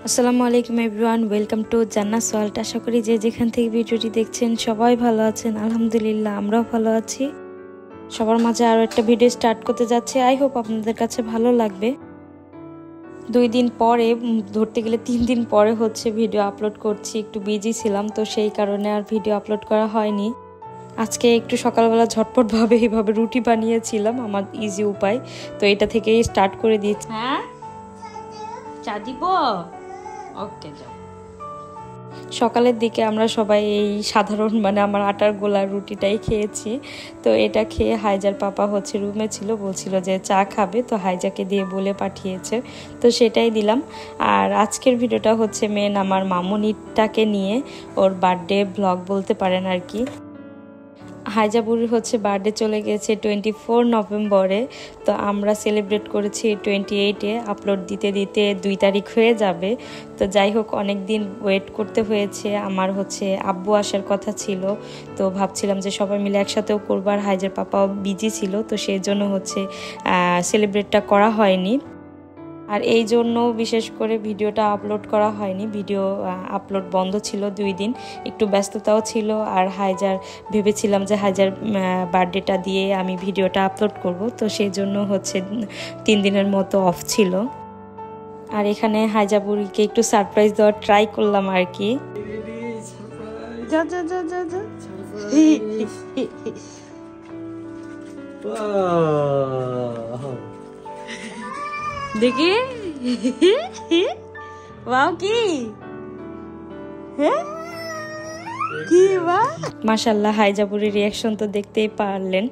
আসসালামু আলাইকুম everyone, welcome to জান্নাত ওয়ার্ল্ড। আশা করি যে যেখান থেকে ভিডিওটি দেখছেন সবাই ভালো আছেন। আলহামদুলিল্লাহ আমরাও ভালো আছি। সবার মাঝে আরও একটা ভিডিও স্টার্ট করতে যাচ্ছে। আই হোপ আপনাদের কাছে ভালো লাগবে। 2 দিন পরে, ধরতে গেলে 3 দিন পরে হচ্ছে ভিডিও আপলোড করছি। একটু বিজি ছিলাম, তো সেই কারণে আর ভিডিও আপলোড করা হয়নি। আজকে একটু সকালবেলা ঝটপটভাবে এইভাবে রুটি বানিয়েছিলাম, আমার ইজি উপায়, তো এটা থেকেই স্টার্ট করে দিয়েছি। হ্যাঁ, চা দিব? ওকে, যাও। সকালের দিকে আমরা সবাই এই সাধারণ আমার আটার গোলার রুটিটাই খেয়েছি। তো এটা খেয়ে হাইজার পাপা হচ্ছে রুমে ছিল, বলছিল যে চা খাবে, তো হাইজাকে দিয়ে বলে পাঠিয়েছে, তো সেটাই দিলাম। আর আজকের ভিডিওটা হচ্ছে মেন আমার মামুনিটাকে নিয়ে, ওর বার্থডে ব্লগ বলতে পারেন আর কি। হাইজা বুড়ির হচ্ছে বার্থডে চলে গেছে 24 নভেম্বরে, তো আমরা সেলিব্রেট করেছি 28-এ। আপলোড দিতে দিতে 2 তারিখ হয়ে যাবে। তো যাই হোক, অনেক দিন ওয়েট করতে হয়েছে। আমার হচ্ছে আব্বু আসার কথা ছিল, তো ভাবছিলাম যে সবাই মিলে একসাথেও করবো, আর হাইজার পাপাও বিজি ছিল, তো সেই জন্য হচ্ছে সেলিব্রেটটা করা হয়নি। আর এই জন্য বিশেষ করে ভিডিওটা আপলোড করা হয়নি। ভিডিও আপলোড বন্ধ ছিল 2 দিন, একটু ব্যস্ততাও ছিল। আর ভেবেছিলাম যে হাইজার বার্থডেটা দিয়ে আমি ভিডিওটা আপলোড করব, তো সেই জন্য হচ্ছে 3 দিনের মতো অফ ছিল। আর এখানে হাইজা বুড়িকে একটু সারপ্রাইজ দেওয়ার ট্রাই করলাম আর কি। যা যা যা যা যা দেখি ওয়াও, কি কি মাশাআল্লাহ, হাইজাবুরির রিয়াকশন তো দেখতেই পারলেন।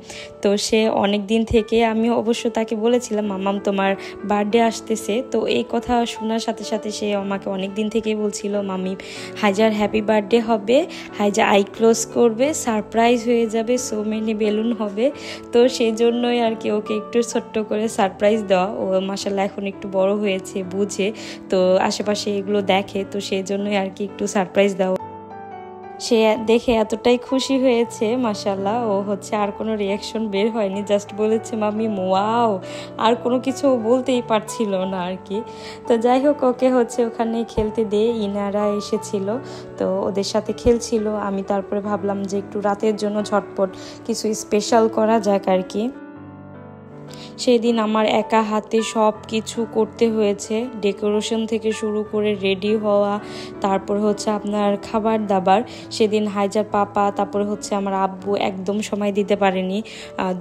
তো সে অনেক দিন থেকে, আমি অবশ্য তাকে বলেছিলাম মামাম তোমার বার্থডে আসতেছে, তো এই কথা শোনার সাথে সাথে সে আমাকে অনেক দিন থেকেই বলছিল মামি হাইজার হ্যাপি বার্থডে হবে, হাইজা আই ক্লোজ করবে, সারপ্রাইজ হয়ে যাবে, সো মেনি বেলুন হবে। তো সেই জন্যই আর কি ওকে একটু ছোট্ট করে সারপ্রাইজ দেওয়া। ও মাশাআল্লাহ এখন একটু বড় হয়েছে, বুঝে, তো আশেপাশে এগুলো দেখে, তো সেই জন্যই আর কি একটু সারপ্রাইজ দেওয়া। সে দেখে এতটাই খুশি হয়েছে মাশাআল্লাহ, ও হচ্ছে আর কোনো রিয়াকশন বের হয়নি, জাস্ট বলেছে মামি ওয়াও, আর কোনো কিছু বলতেই পারছিল না আর কি। তো যাই হোক, ওকে হচ্ছে ওখানে খেলতে দিয়ে ইনারা এসেছিল, তো ওদের সাথে খেলছিল। আমি তারপরে ভাবলাম যে একটু রাতের জন্য ঝটপট কিছু স্পেশাল করা যাক আর কি। সেদিন আমার একা হাতে সব কিছু করতে হয়েছে, ডেকোরেশন থেকে শুরু করে রেডি হওয়া, তারপর হচ্ছে আপনার খাবার দাবার। সেদিন হাইজার পাপা, তারপরে হচ্ছে আমার আব্বু একদম সময় দিতে পারেনি,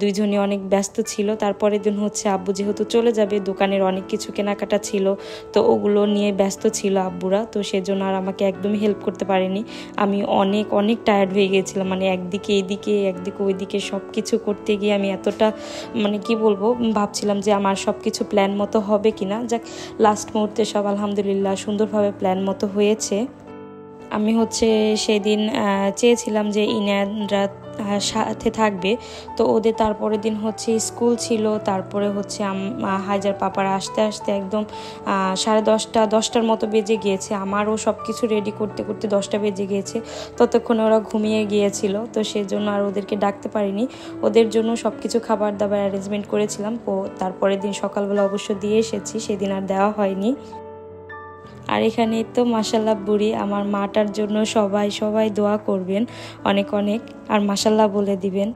দুইজনই অনেক ব্যস্ত ছিল। তারপরের দিন হচ্ছে আব্বু যেহেতু চলে যাবে, দোকানের অনেক কিছু কেনাকাটা ছিল, তো ওগুলো নিয়ে ব্যস্ত ছিল আব্বুরা, তো সেজন্য আর আমাকে একদমই হেল্প করতে পারেনি। আমি অনেক অনেক টায়ার্ড হয়ে গিয়েছিলাম, একদিকে এদিকে একদিকে ওইদিকে সব কিছু করতে গিয়ে আমি এতটা কি বলবো, ভাবছিলাম যে আমার সব কিছু প্ল্যান মতো হবে কিনা। যাক, লাস্ট মুহূর্তে সব আলহামদুলিল্লাহ সুন্দরভাবে প্ল্যান মতো হয়েছে। আমি হচ্ছে সেদিন চেয়েছিলাম যে ইনানরা সাথে থাকবে, তো ওদের তারপরের দিন হচ্ছে স্কুল ছিল। তারপরে হচ্ছে হাইজার পাপার আসতে আসতে একদম 10:30 মতো বেজে গিয়েছে। আমারও সব কিছু রেডি করতে করতে 10টা বেজে গিয়েছে, ততক্ষণে ওরা ঘুমিয়ে গিয়েছিল, তো সেজন্য আর ওদেরকে ডাকতে পারিনি। ওদের জন্য সব কিছু খাবার দাবার অ্যারেঞ্জমেন্ট করেছিলাম, তো তারপরের দিন সকালবেলা অবশ্য দিয়ে এসেছি, সেদিন আর দেওয়া হয়নি। আর এখানে তো মাশাআল্লাহ বুড়ি, আমার মাটার জন্য সবাই সবাই দোয়া করবেন অনেক অনেক, আর মাশাআল্লাহ বলে দিবেন।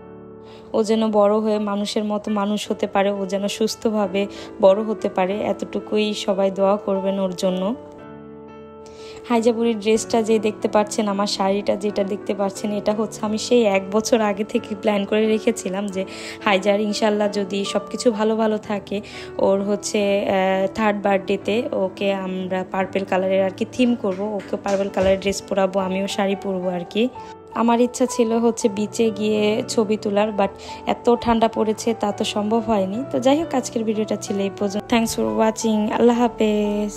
ও যেন বড় হয়ে মানুষের মতো মানুষ হতে পারে, ও যেন সুস্থভাবে বড় হতে পারে, এতটুকুই সবাই দোয়া করবেন ওর জন্য। হাইজাবুরির ড্রেসটা যে দেখতে পাচ্ছেন, আমার শাড়িটা যেটা দেখতে পাচ্ছেন, এটা হচ্ছে আমি সেই 1 বছর আগে থেকে প্ল্যান করে রেখেছিলাম যে হাইজার ইনশাল্লাহ যদি সব কিছু ভালো ভালো থাকে, ওর হচ্ছে 3rd বার্থডেতে ওকে আমরা পার্পেল কালারের আর কি থিম করব, ওকে পার্পেল কালারের ড্রেস পরাবো, আমিও শাড়ি পরবো আর কি। আমার ইচ্ছা ছিল হচ্ছে বিচে গিয়ে ছবি তোলার, বাট এত ঠান্ডা পড়েছে তা তো সম্ভব হয়নি। তো যাই হোক, আজকের ভিডিওটা ছিল এই পর্যন্ত। থ্যাংকস ফর ওয়াচিং, আল্লাহ হাফেজ।